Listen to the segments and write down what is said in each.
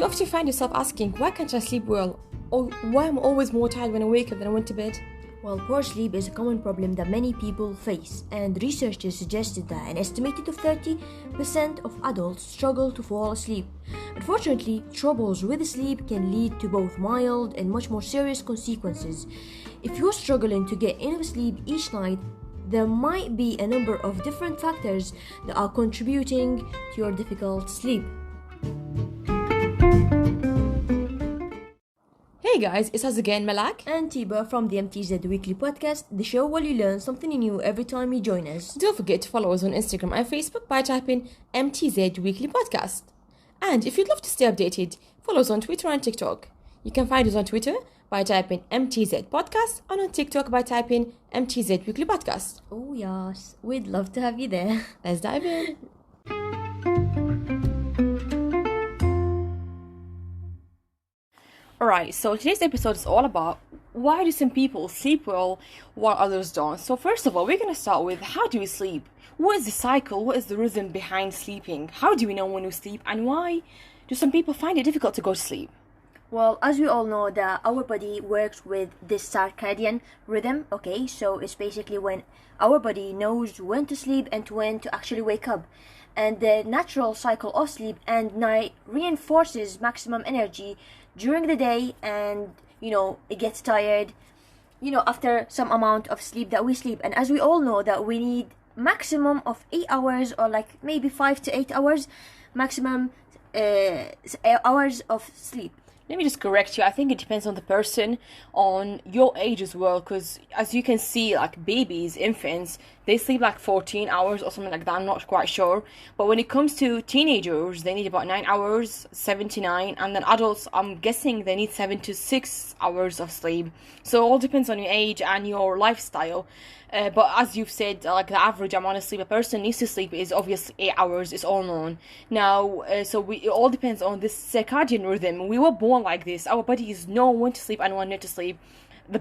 you often find yourself asking, why can't I sleep well? Or why am I always more tired when I wake up than I went to bed? Well, poor sleep is a common problem that many people face, and researchers suggested that an estimated of 30% of adults struggle to fall asleep. Unfortunately, troubles with sleep can lead to both mild and much more serious consequences. If you're struggling to get enough sleep each night, there might be a number of different factors that are contributing to your difficult sleep. Hey guys, it's us again, Malak And Tiba from the MTZ Weekly Podcast, the show where you learn something new every time you join us. Don't forget to follow us on Instagram and Facebook by typing MTZ Weekly Podcast. And if you'd love to stay updated, follow us on Twitter and TikTok. You can find us on Twitter by typing MTZ Podcast and on TikTok by typing MTZ Weekly Podcast. Oh yes, we'd love to have you there. Let's dive in. Alright, so today's episode is all about why do some people sleep well while others don't. So first of all, we're going to start with how do we sleep? What is the cycle? What is the rhythm behind sleeping? How do we know when we sleep? And why do some people find it difficult to go to sleep? Well, as we all know that our body works with this circadian rhythm, okay? So it's basically when our body knows when to sleep and when to actually wake up. And the natural cycle of sleep and night reinforces maximum energy during the day, and it gets tired after some amount of sleep that we sleep. And as we all know that we need maximum of 8 hours, or like maybe 5 to 8 hours maximum hours of sleep. Let me just correct you. I think it depends on the person, on your age as well, because as you can see, like babies, infants, they sleep like 14 hours or something like that. I'm not quite sure. But when it comes to teenagers, they need about 9 hours, 7 to 9. And then adults, I'm guessing they need 7 to 6 hours of sleep. So it all depends on your age and your lifestyle. But as you've said, like the average amount of sleep a person needs to sleep is obviously 8 hours. It's all known. Now, it all depends on this circadian rhythm. We were born like this. Our bodies know when to sleep and when not to sleep. The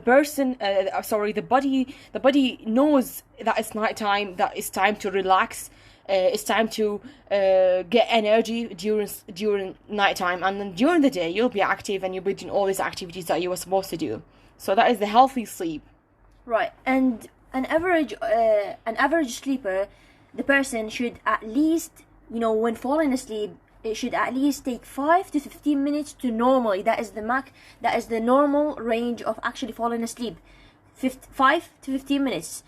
body knows that it's nighttime, that it's time to relax. It's time to get energy during nighttime, and then during the day you'll be active and you'll be doing all these activities that you were supposed to do. So that is the healthy sleep. Right, and an average sleeper, the person should at least, when falling asleep, it should at least take 5 to 15 minutes to normally. That is the normal range of actually falling asleep. 5 to 15 minutes.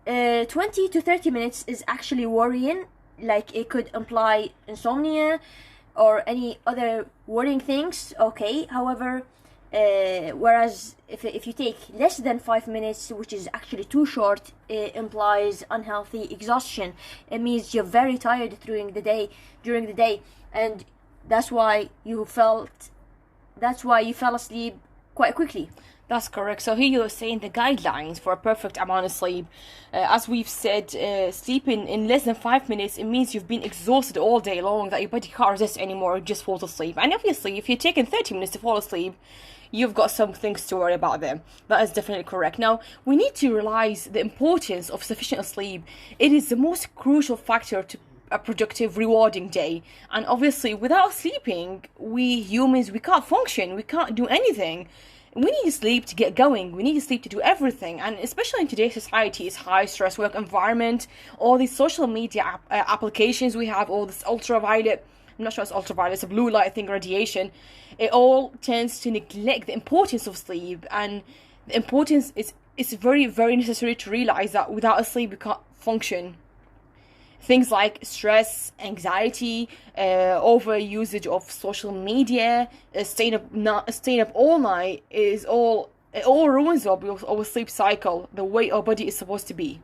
20 to 30 minutes is actually worrying. Like it could imply insomnia or any other worrying things. Okay, however, whereas if you take less than 5 minutes, which is actually too short, it implies unhealthy exhaustion. It means you're very tired during the day, and that's why you fell asleep quite quickly. That's correct. So here you're saying the guidelines for a perfect amount of sleep. As we've said, sleeping in less than 5 minutes, it means you've been exhausted all day long, that your body can't resist anymore, just falls asleep. And obviously, if you're taking 30 minutes to fall asleep, you've got some things to worry about them. That is definitely correct. Now, we need to realize the importance of sufficient sleep. It is the most crucial factor to a productive, rewarding day. And obviously, without sleeping, we humans, we can't function. We can't do anything. We need sleep to get going. We need sleep to do everything. And especially in today's society, it's high stress work environment, all these social media applications we have, all this ultraviolet, I'm not sure it's ultraviolet, it's a blue light thing, radiation. It all tends to neglect the importance of sleep. And the importance is, it's very, very necessary to realize that without a sleep, we can't function. Things like stress, anxiety, over usage of social media, staying up all night it all ruins our sleep cycle, the way our body is supposed to be.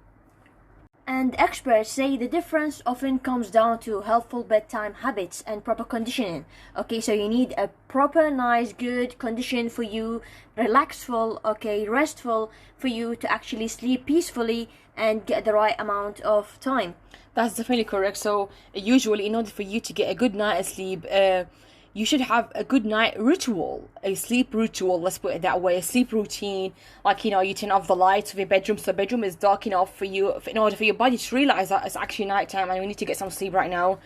And experts say the difference often comes down to helpful bedtime habits and proper conditioning. Okay, so you need a proper, nice, good condition for you, restful for you to actually sleep peacefully and get the right amount of time. That's definitely correct. So usually, in order for you to get a good night of sleep, you should have a good night ritual, a sleep ritual, let's put it that way, a sleep routine. Like, you turn off the lights of your bedroom so the bedroom is dark enough for you, in order for your body to realize that it's actually nighttime and we need to get some sleep right now.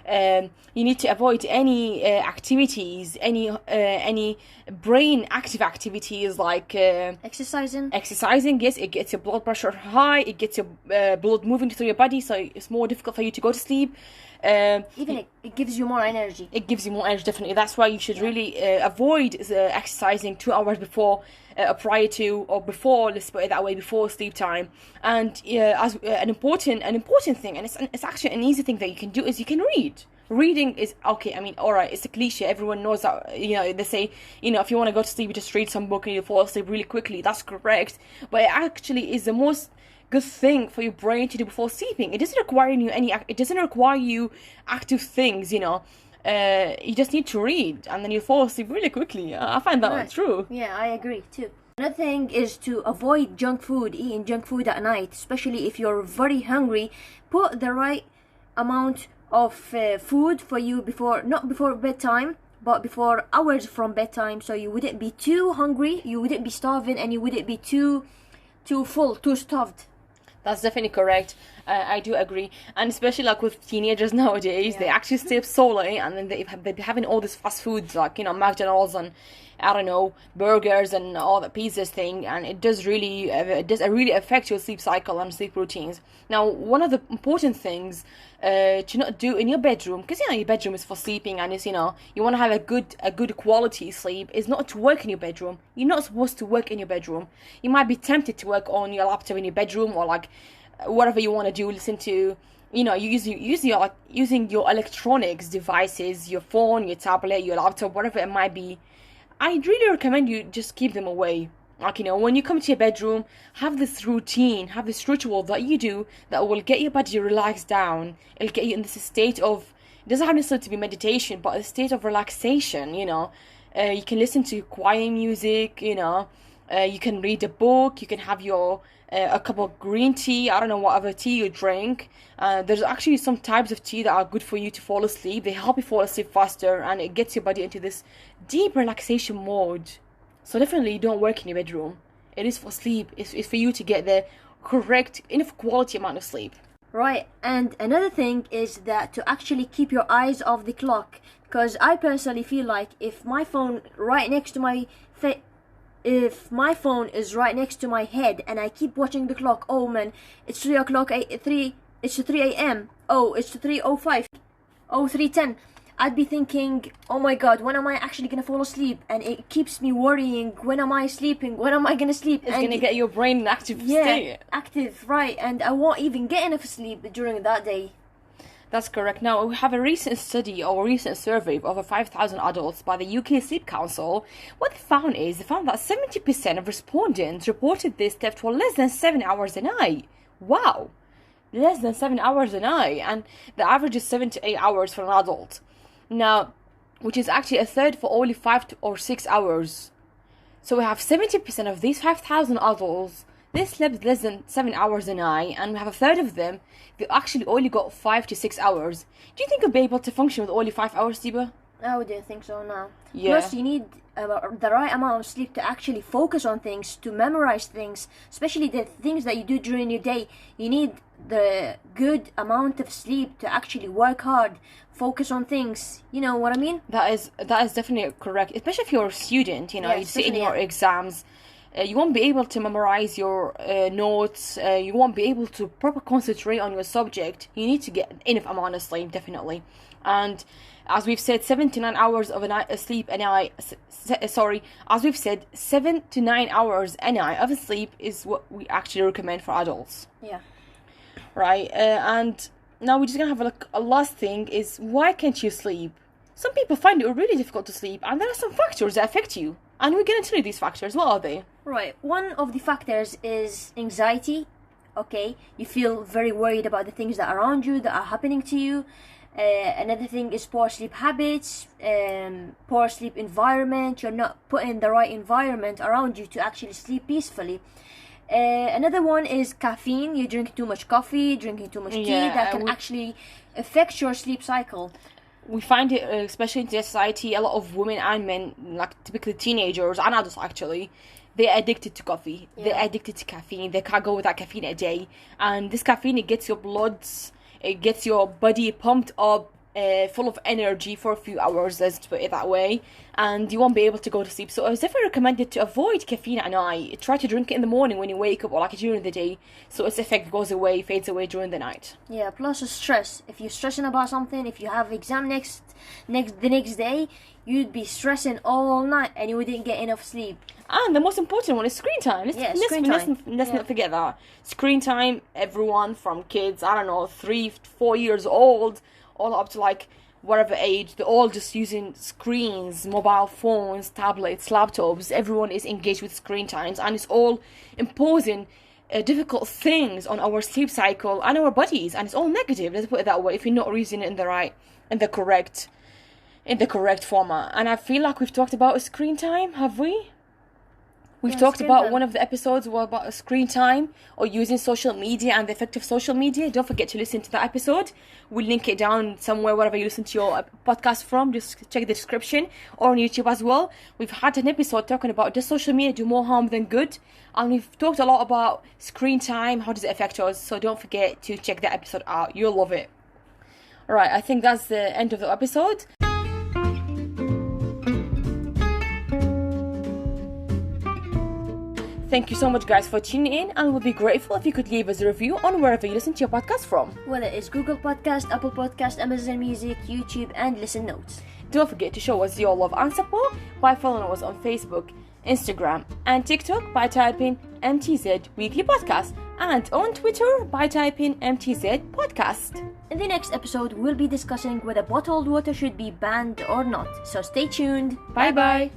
You need to avoid any activities, any brain active activities like Exercising. Yes, it gets your blood pressure high, it gets your blood moving through your body, so it's more difficult for you to go to sleep. Even it gives you more energy. It gives you more energy, definitely. That's why you should really avoid exercising 2 hours before, prior to, or before, let's put it that way, before sleep time. And as an important thing, and it's actually an easy thing that you can do, is you can read. Reading is okay. I mean, all right, it's a cliche. Everyone knows that. They say, if you want to go to sleep, you just read some book and you fall asleep really quickly. That's correct, but it actually is the most good thing for your brain to do before sleeping. It doesn't require you active things. You just need to read, and then you fall asleep really quickly. I find that true. Yeah, I agree too. Another thing is to avoid eating junk food at night, especially if you're very hungry. Put the right amount of food for you not before bedtime, but before hours from bedtime, so you wouldn't be too hungry, you wouldn't be starving, and you wouldn't be too full, too stuffed. That's definitely correct. I do agree, and especially like with teenagers nowadays, they actually stay up so late, and then they're having all this fast foods like McDonald's and I don't know, burgers and all the pizzas thing, and it does really affect your sleep cycle and sleep routines. Now, one of the important things to not do in your bedroom, because your bedroom is for sleeping, and it's you want to have a good quality sleep, is not to work in your bedroom. You're not supposed to work in your bedroom. You might be tempted to work on your laptop in your bedroom, or like whatever you want to do. Listen to using your electronics devices, your phone, your tablet, your laptop, whatever it might be. I really recommend you just keep them away. Like, when you come to your bedroom, have this routine, have this ritual that you do that will get your body relaxed down. It'll get you in this state of, it doesn't have necessarily to be meditation, but a state of relaxation, You can listen to quiet music, you can read a book, you can have your a cup of green tea, I don't know, whatever tea you drink. There's actually some types of tea that are good for you to fall asleep. They help you fall asleep faster, and it gets your body into this deep relaxation mode. So definitely don't work in your bedroom. It is for sleep. It's for you to get the correct, enough quality amount of sleep. Right, and another thing is that to actually keep your eyes off the clock, because I personally feel like if my phone is right next to my head and I keep watching the clock, oh man, it's 3 o'clock, it's 3 a.m. Oh, it's 3:05. Oh, 3:10. I'd be thinking, oh my god, when am I actually gonna fall asleep? And it keeps me worrying, when am I sleeping? When am I gonna sleep? It's gonna get your brain in an active state. Active, right, and I won't even get enough sleep during that day. That's correct. Now, we have a recent study or a recent survey of over 5,000 adults by the UK Sleep Council. What they found that 70% of respondents reported they slept for less than 7 hours a night. Wow! Less than 7 hours a night, and the average is 7 to 8 hours for an adult. Now, which is actually a third for only 5 or 6 hours. So we have 70% of these 5,000 adults, they slept less than 7 hours a night, and we have a third of them, they actually only got 5 to 6 hours. Do you think you'll be able to function with only 5 hours, Tiba? I wouldn't think so now. Yeah. Plus, you need the right amount of sleep to actually focus on things, to memorize things, especially the things that you do during your day. You need the good amount of sleep to actually work hard, focus on things. You know what I mean? That is definitely correct, especially if you're a student. You sit in your exams. You won't be able to memorize your notes. You won't be able to properly concentrate on your subject. You need to get enough amount of sleep, definitely. And as we've said, 7 to 9 hours of sleep a night. As we've said, 7 to 9 hours a night of sleep is what we actually recommend for adults. Yeah. Right. And now we're just gonna have a last thing is, why can't you sleep? Some people find it really difficult to sleep, and there are some factors that affect you. And we're going to tell you these factors. What are they? Right. One of the factors is anxiety. Okay. You feel very worried about the things that are around you, that are happening to you. Another thing is poor sleep habits, poor sleep environment. You're not putting the right environment around you to actually sleep peacefully. Another one is caffeine. You're drinking too much coffee, drinking too much tea. That can actually affect your sleep cycle. We find it, especially in society, a lot of women and men, like typically teenagers and adults actually, they're addicted to coffee. Yeah. They're addicted to caffeine. They can't go without caffeine a day. And this caffeine, it gets your bloods, it gets your body pumped up full of energy for a few hours, let's put it that way, and you won't be able to go to sleep. So it's definitely recommended to avoid caffeine at night. Try to drink it in the morning when you wake up, or like during the day, so its effect goes away, fades away during the night. Yeah, plus stress. If you're stressing about something, if you have exam the next day, you'd be stressing all night and you wouldn't get enough sleep. And the most important one is screen time. Let's not forget that. Screen time, everyone from kids, 3-4 years old, all up to like whatever age, they're all just using screens, mobile phones, tablets, laptops. Everyone is engaged with screen times, and it's all imposing difficult things on our sleep cycle and our bodies, and it's all negative, let's put it that way, if you're not using it in the correct format. And I feel like we've talked about screen time, have we? We've talked about one of the episodes about screen time or using social media and the effect of social media. Don't forget to listen to that episode. We'll link it down somewhere wherever you listen to your podcast from. Just check the description, or on YouTube as well. We've had an episode talking about, does social media do more harm than good? And we've talked a lot about screen time, how does it affect us. So don't forget to check that episode out. You'll love it. Alright, I think that's the end of the episode. Thank you so much, guys, for tuning in, and we'll be grateful if you could leave us a review on wherever you listen to your podcast from. Whether it's Google Podcast, Apple Podcast, Amazon Music, YouTube, and Listen Notes. Don't forget to show us your love and support by following us on Facebook, Instagram, and TikTok by typing MTZ Weekly Podcast, and on Twitter by typing MTZ Podcast. In the next episode, we'll be discussing whether bottled water should be banned or not. So stay tuned. Bye-bye.